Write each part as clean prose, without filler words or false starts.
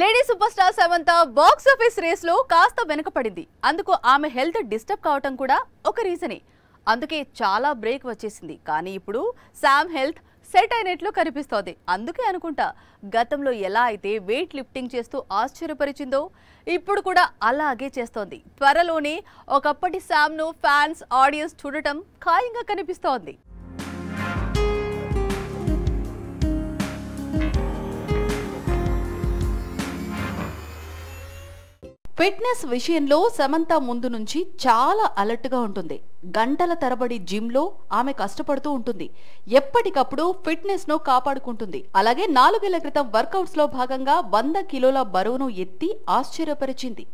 Lady superstar Samantha box office race లో కాస్త వెనుకపడింది. అందుకు ఆమె హెల్త్ డిస్టర్బ్ కావటం కూడా ఒక రీజనే. అందుకే చాలా బ్రేక్ వచ్చేసింది. కానీ ఇప్పుడు శామ్ హెల్త్ సెట్ అయినట్లు కనిపిస్తోంది. అందుకే అనుకుంటా గతంలో ఎలా అయితే వెయిట్ లిఫ్టింగ్ చేస్తూ ఆశ్చర్యపరిచిందో ఇప్పుడు కూడా అలాగే చేస్తోంది. త్వరలోనే ఒకప్పటి శామ్ ను ఫ్యాన్స్ ఆడియన్స్ చూడటం ఖాయంగా కనిపిస్తోంది. ఫిట్నెస్ విషయంలో సమంత ముందు నుంచి చాలా అలర్ట్ గా ఉంటుంది. గంటల తరబడి జిమ్ లో ఆమె కష్టపడుతూ ఉంటుంది. ఎప్పటికప్పుడు ఫిట్నెస్ ను కాపాడుకుంటుంది. అలాగే 4 ఏళ్ల క్రితం వర్కౌట్స్ లో భాగంగా 100 కిలోల బరువును ఎత్తి ఆశ్చర్యపరిచింది.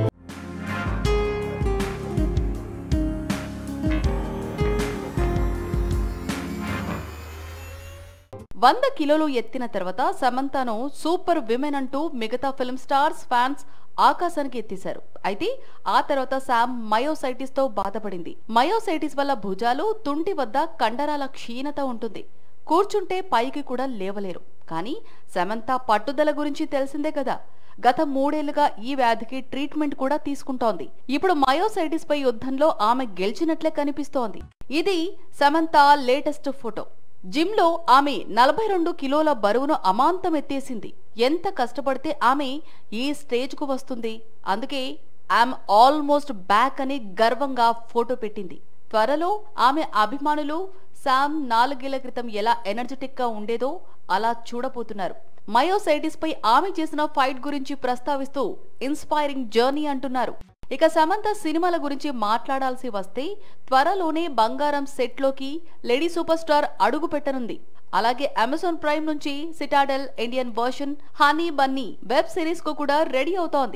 వంద కిలోలు ఎత్తిన తర్వాత సమంతను సూపర్ విమెన్ అంటూ మిగతా ఫిల్మ్ స్టార్స్ ఫ్యాన్స్ ఆకాశానికి ఎత్తేశారు. అయితే ఆ తర్వాత శామ్ మయోసైటిస్ తో బాధపడింది. మయోసైటిస్ వల్ల భుజాలు, తుంటి వద్ద కండరాల క్షీణత ఉంటుంది. కూర్చుంటే పైకి కూడా లేవలేరు. కానీ సమంత పట్టుదల గురించి తెలిసిందే కదా. గత 3 ఏళ్లుగా ఈ వ్యాధికి ట్రీట్మెంట్ కూడా తీసుకుంటోంది. ఇప్పుడు మయోసైటిస్ పై యుద్ధంలో ఆమె గెలిచినట్లే కనిపిస్తోంది. ఇది సమంత లేటెస్ట్ ఫోటో. జిమ్ లో ఆమె 42 కిలోల బరువును అమాంతం ఎత్తేసింది. ఎంత కష్టపడితే ఆమె ఈ స్టేజ్ కు వస్తుంది. అందుకే ఐఎమ్ ఆల్మోస్ట్ బ్యాక్ అని గర్వంగా ఫోటో పెట్టింది. త్వరలో ఆమె అభిమానులు శామ్ 4 ఏళ్ల క్రితం ఎలా ఎనర్జెటిక్ గా ఉండేదో అలా చూడబోతున్నారు. మయోసైటిస్ పై ఆమె చేసిన ఫైట్ గురించి ప్రస్తావిస్తూ ఇన్స్పైరింగ్ జర్నీ అంటున్నారు. ఇక సమంత సినిమాల గురించి మాట్లాడాల్సి వస్తే త్వరలోనే బంగారం సెట్ లోకి లేడీ సూపర్ స్టార్ అడుగు పెట్టనుంది. అలాగే అమెజాన్ ప్రైమ్ నుంచి Citadel Indian version honey Bunny web series కు కూడా రెడీ అవుతోంది.